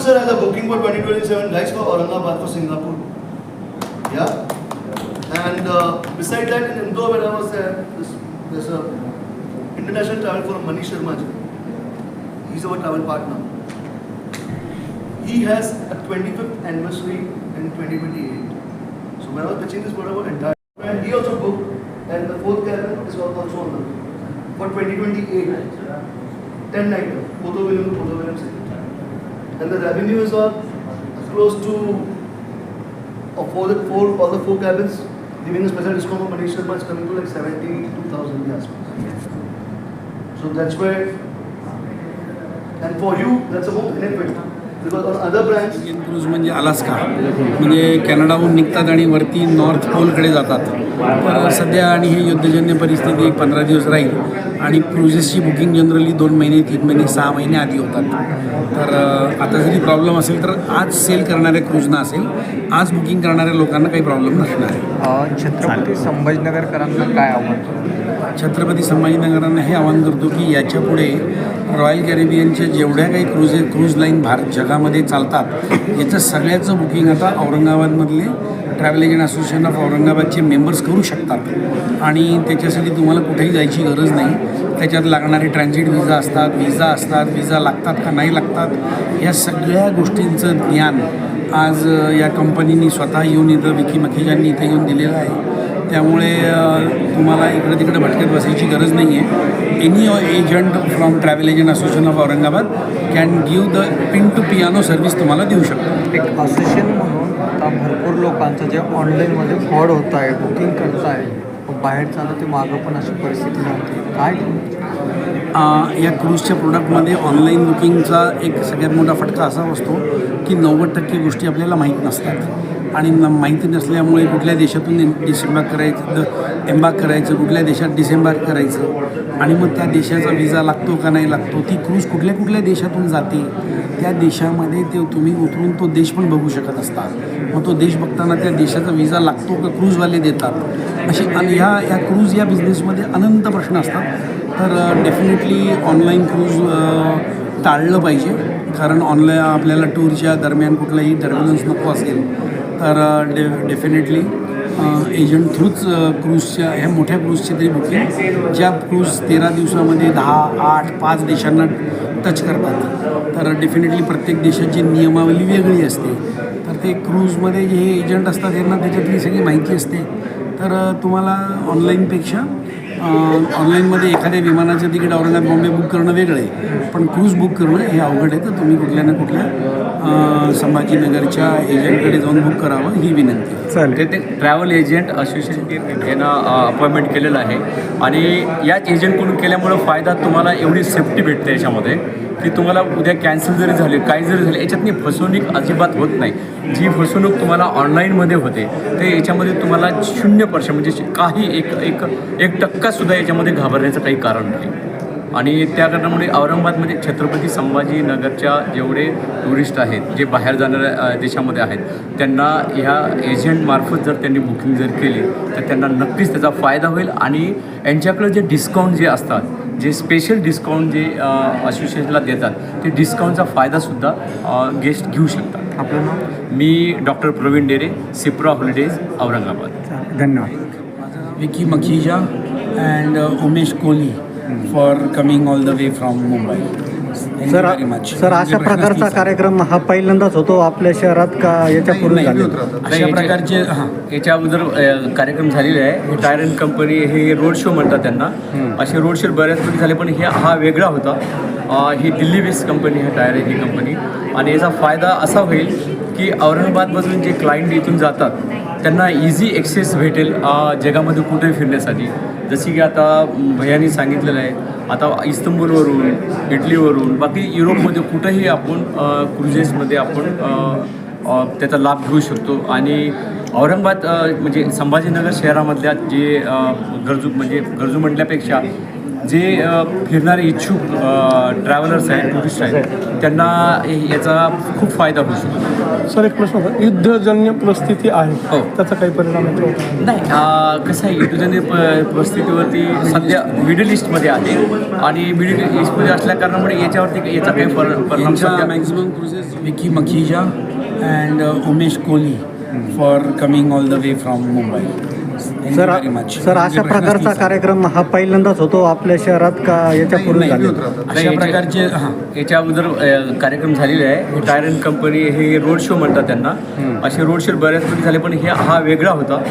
sir has a booking for 2027 guys for Aurangabad for Singapore. Yeah. And beside that, in Indore, when I was there, there's a international travel for Manish Sharma ji. He's our travel partner. He has a 25th anniversary in 2028. So when I was pitching this product, entire and he also booked, and the fourth cabin is also on the for 2028. 10 nighter, Photo William City. And the revenue is close to all the four cabins, giving a special discount for Manish Sharma, it's coming to like 72,000 yes. So that's where, and for you, that's a more benefit. Because on other brands, cruise म्हणजे Alaska म्हणजे कॅनडाहून निघतात आणि वरती north पोलकडे जातात. तर सध्या आणि हे युद्धजन्य परिस्थिती 15 दिवस राहील आणि क्रूजेसची बुकिंग जनरली 2 महिने 3 महिने 6 महिने आधी होतात. तर आता जरी प्रॉब्लेम असेल तर आज सेल करणाऱ्या क्रूजना असेल, आज बुकिंग करणाऱ्या लोकांना काही प्रॉब्लेम नसणार आहे. छत्रपती संभाजीनगरकरांना काय आव्हान? छत्रपती संभाजीनगरांना हे आवाहन करतो की याच्यापुढे रॉयल कॅरेबियनच्या जेवढ्या काही क्रूज लाईन भारत जगामध्ये चालतात याचं सगळ्याचं बुकिंग आता औरंगाबादमधले ट्रॅव्हल एजंट असोसिएशन ऑफ औरंगाबादचे मेंबर्स करू शकतात आणि त्याच्यासाठी तुम्हाला कुठेही जायची गरज नाही. त्याच्यात लागणारे ट्रान्झिट विजा असतात, विजा लागतात का नाही लागतात या सगळ्या गोष्टींचं ज्ञान आज या कंपनीने स्वतः येऊन इथं विकी मखिजांनी इथं येऊन दिलेलं आहे. त्यामुळे तुम्हाला इकडे तिकडे भटकत बसायची गरज नाही आहे. Any agent from travel agent association of Aurangabad can give the pin to piano service तुम्हाला देऊ शकतो. एक असोसिएशन म्हणून आता भरपूर लोकांचं जे ऑनलाईनमध्ये फ्रॉड होत आहे, बुकिंग करत आहे, बाहेर चाललं ते मागं पण अशी परिस्थिती राहते. काय या क्रूजच्या प्रोडक्टमध्ये ऑनलाईन बुकिंगचा एक सगळ्यात मोठा फटका असा असतो की 90% गोष्टी आपल्याला माहीत नसतात आणि माहिती नसल्यामुळे कुठल्या देशातून एम्बार्क करायचं, कुठल्या देशात डिसेंबार्क करायचं आणि मग त्या देशाचा विजा लागतो का नाही लागतो, ती क्रूज कुठल्या देशातून जाते, त्या देशामध्ये ते तुम्ही उतरून तो देश पण बघू शकत असता. मग तो देश बघताना त्या देशाचा विजा लागतो का क्रूजवाले देतात अशी आणि ह्या क्रूज या बिझनेसमध्ये अनंत प्रश्न असतात. तर डेफिनेटली ऑनलाईन क्रूज टाळलं पाहिजे कारण ऑनलाईन आपल्याला टूरच्या दरम्यान कुठलाही टर्ब्युलन्स नको असेल तर डेफिनेटली एजंट थ्रूच क्रूजच्या ह्या मोठ्या क्रूजची तरी बुकिंग ज्या क्रूज 13 दिवसामध्ये 10, 8, 5 देशांना टच करतात तर डेफिनेटली प्रत्येक देशाची नियमावली वेगळी असते. तर ते क्रूजमध्ये जे हे एजंट असतात यांना त्याच्यातली सगळी माहिती असते. तर तुम्हाला ऑनलाईनपेक्षा ऑनलाईनमध्ये एखाद्या विमानाचं तिकीट औरंगाबाद बॉम्बे बुक करणं वेगळं आहे पण क्रूज बुक करणं हे अवघड आहे. तर तुम्ही कुठल्या ना कुठल्या संभाजीनगरच्या एजंटकडे जाऊन बुक करावं ही विनंती आहे. चालेल. ते ट्रॅव्हल एजंट असोसिएशन यानं अपॉइंटमेंट केलेलं आहे आणि याच एजंटकडून केल्यामुळं फायदा तुम्हाला एवढी सेफ्टी भेटते याच्यामध्ये की तुम्हाला उद्या कॅन्सल जरी झाले काही जरी झाले याच्यातनी फसवणूक अजिबात होत नाही. जी फसवणूक तुम्हाला ऑनलाईनमध्ये होते ते याच्यामध्ये तुम्हाला 0% म्हणजे काही एक टक्कासुद्धा याच्यामध्ये घाबरण्याचं काही कारण नाही. आणि त्या कारणामुळे औरंगाबादमध्ये छत्रपती संभाजीनगरच्या जेवढे टुरिस्ट आहेत जे बाहेर जाणाऱ्या देशामध्ये आहेत त्यांना ह्या एजंटमार्फत जर त्यांनी बुकिंग जर केली तर त्यांना नक्कीच त्याचा फायदा होईल आणि यांच्याकडे जे डिस्काउंट जे असतात जे स्पेशल डिस्काउंट जे असोसिएशनला देतात ते डिस्काउंटचा फायदासुद्धा गेस्ट घेऊ शकतात. आपलं नाव? मी डॉक्टर प्रवीण डेरे, सिप्रा हॉलिडेज, औरंगाबाद. धन्यवाद. Vicky Makhija and Umesh Kohli for coming all the way from Mumbai. Sir अशा प्रकारचा कार्यक्रम हा पहिल्यांदाच होतो आपल्या शहरात का याच्यापूर्वी अशा प्रकारचे याच्या अगोदर कार्यक्रम झालेले आहे. टायर अँड कंपनी हे रोड शो म्हणतात त्यांना. असे रोड शो बऱ्याचपैकी झाले पण हा वेगळा होता. ही दिल्ली बेस्ड कंपनी आहे टायर ही कंपनी आणि याचा फायदा असा होईल की औरंगाबादमधून जे क्लायंट इथून जातात त्यांना इझी ॲक्सेस भेटेल जगामध्ये कुठेही फिरण्यासाठी. जशी की आता भैयानी सांगितलेलं आहे आता इस्तंबूलवरून इटलीवरून बाकी युरोपमध्ये कुठंही आपण क्रुजेसमध्ये आपण त्याचा लाभ घेऊ शकतो. आणि औरंगाबाद म्हणजे संभाजीनगर शहरामधल्या जे गरजू म्हटल्यापेक्षा जे फिरणारे इच्छुक ट्रॅव्हलर्स आहेत, टुरिस्ट आहेत, त्यांना याचा खूप फायदा होऊ शकतो. सर एक प्रश्न होता, युद्धजन्य परिस्थिती आहे हो. त्याचा काही परिणाम होतो का? नाही, कसं आहे, युद्धजन्य परिस्थितीवरती सध्या मिडल ईस्टमध्ये आहे आणि मिडल ईस्टमध्ये असल्या कारणामुळे याच्यावरती याचा काही परिणाम यांच्या सध्या maximum cruises Vicky Makhija and Umesh Kohli for coming all the way from Mumbai. Sir अशा प्रकारचा कार्यक्रम हा पहिल्यांदाच होतो आपल्या शहरात का याच्यापूर्वी झाले होते? अशा प्रकारचे हां याच्या अगोदर कार्यक्रम झालेले आहे. टायरन कंपनी हे रोड शो म्हणतात त्यांना. असे रोड शो बऱ्याचपैकी झाले, पण हा वेगळा होता.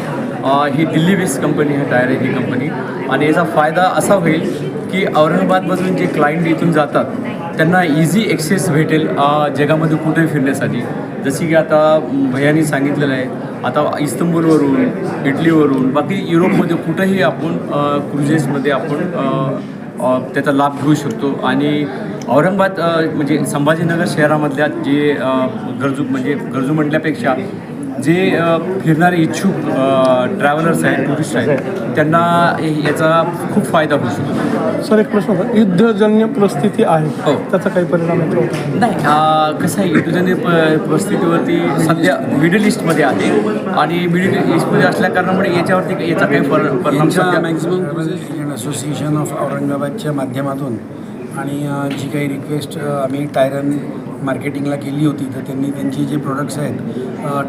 ही दिल्ली बेस्ड कंपनी आहे टायर ही कंपनी, आणि याचा फायदा असा होईल की औरंगाबादमधून जे क्लायंट इथून जातात त्यांना इझी ॲक्सेस भेटेल जगामध्ये कुठेही फिरण्यासाठी. जशी की आता भैयानी सांगितलेलं आहे, आता इस्तंबूलवरून, इटलीवरून, बाकी युरोपमध्ये कुठंही आपण क्रुझेसमध्ये आपण त्याचा लाभ घेऊ शकतो. आणि औरंगाबाद म्हणजे संभाजीनगर शहरामधल्या जे गरजू म्हटल्यापेक्षा जे फिरणारे इच्छुक ट्रॅव्हलर्स आहेत, टुरिस्ट आहेत, त्यांना याचा खूप फायदा होऊ शकतो. सर एक प्रश्न होता, युद्धजन्य परिस्थिती आहे हो. त्याचा काही परिणाम होतो का? नाही, कसं आहे, युद्धजन्य परिस्थितीवरती सध्या मिडल ईस्टमध्ये आहे आणि मिडल ईस्टमध्ये असल्या कारणामुळे याच्यावरती याचा काही परिणाम यांच्या सध्या मॅक्झिमम क्रुझेस एजंट असोसिएशन ऑफ औरंगाबादच्या माध्यमातून आणि जी काही रिक्वेस्ट आम्ही टायरन मार्केटिंगला केली होती, तर त्यांनी त्यांचे जे प्रोडक्ट्स आहेत,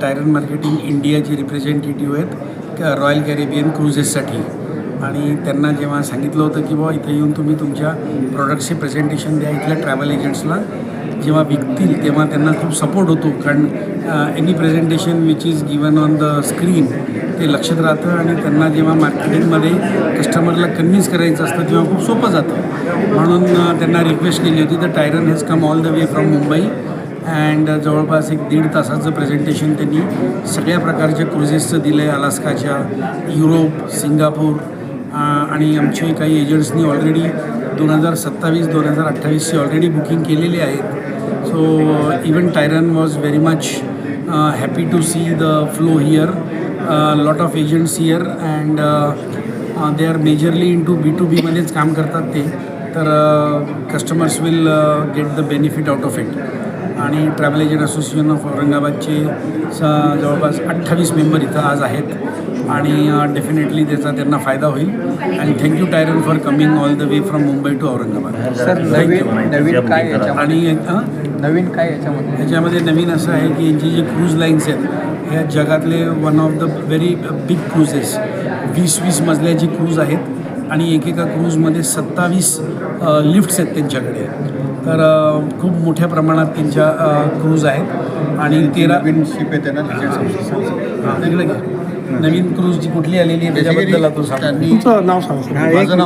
टायरन मार्केटिंग इंडियाचे रिप्रेझेंटेटिव्ह आहेत रॉयल कॅरेबियन क्रुझेससाठी, आणि त्यांना जेव्हा सांगितलं होतं की बाबा इथे येऊन तुम्ही तुमच्या प्रोडक्ट्सचे प्रेझेंटेशन द्या इथल्या ट्रॅव्हल एजंट्सला, जेव्हा विकतील तेव्हा त्यांना खूप सपोर्ट होतो, कारण any presentation which is given on the screen ते लक्षात राहतं, आणि त्यांना जेव्हा मार्केटिंगमध्ये कस्टमरला कन्व्हिन्स करायचं असतं तेव्हा खूप सोपं जातं. म्हणून त्यांना रिक्वेस्ट केली होती. तर tyrant has come all the way from Mumbai and जवळपास 1-1.5 तासाचं प्रेझेंटेशन त्यांनी सगळ्या प्रकारच्या क्रुझेसचं दिलं आहे, अलास्काच्या, युरोप, सिंगापूर, आणि आमचे काही एजंट्सनी ऑलरेडी 2027-2028ची ऑलरेडी बुकिंग केलेली आहेत. So even Tyrone was very much happy to see the flow here. Lot of agents here and they are majorly in to B2B मध्येच काम करतात ते, तर customers will get the benefit out of it. आणि travel agent association of औरंगाबादचे जवळपास 28 member इथं आज आहेत, आणि डेफिनेटली त्याचा त्यांना फायदा होईल. अँड थँक्यू टायरन for coming all the way from Mumbai to Aurangabad. Sir नवीन काय याच्यामध्ये? आणि नवीन काय याच्यामध्ये? ह्याच्यामध्ये नवीन असं आहे की यांचे जे क्रूज लाईन्स आहेत ह्या जगातले one of the very big cruises, 20-20 मजल्याची क्रूज आहेत, आणि एकेका क्रूजमध्ये 27 लिफ्ट्स आहेत त्यांच्याकडे. तर खूप मोठ्या प्रमाणात त्यांच्या क्रूज आहेत, आणि 13 नवीन शिप आहे त्यांना नवीन क्रूज जी कुठली आलेली आहे त्याच्याबद्दल तो सांगा. तुमचं नाव सांगा सर. माझं नाव